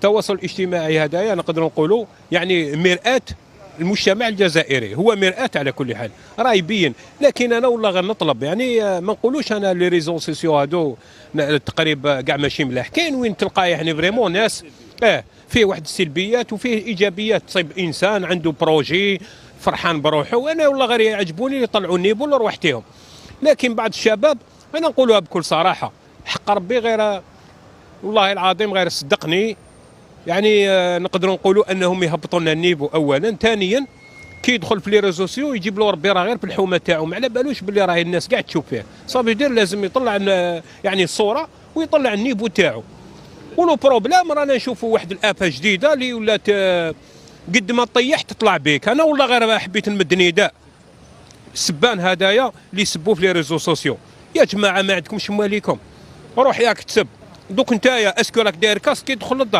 التواصل الاجتماعي هدايا نقدروا نقولوا يعني مرآة المجتمع الجزائري، هو مرآة على كل حال، راه يبين. لكن انا والله غير نطلب يعني ما نقولوش انا لي ريزو سوسيو هادو تقريبا كاع ماشي ملاح، كاين وين تلقى يعني فريمون ناس فيه واحد السلبيات وفيه ايجابيات. تصيب انسان عنده بروجي فرحان بروحه، وانا والله غير يعجبوني يطلعوا النيبو لروحتهم. لكن بعض الشباب انا نقولها بكل صراحه، حق ربي غير والله العظيم غير صدقني، يعني نقدروا نقولوا انهم يهبطوا لنا النيفو اولا. ثانيا كي يدخل في لي ريزو سوسيو يجيب له ربي راه غير في الحومه تاعو، ما على بالوش باللي راهي الناس كاع تشوف فيه. صافي يدير لازم يطلع يعني الصوره ويطلع النيفو تاعو. ولو بروبليم رانا نشوفوا واحد الافه جديده اللي ولات قد ما طيح تطلع بيك. انا والله غير حبيت نمد نداء السبان هدايا اللي يسبوا في لي ريزو سوسيو، يا جماعه ما عندكمش مواليكم، روح ياك تسب دوك نتايا اسكو راك داير كاس كي تدخل للدار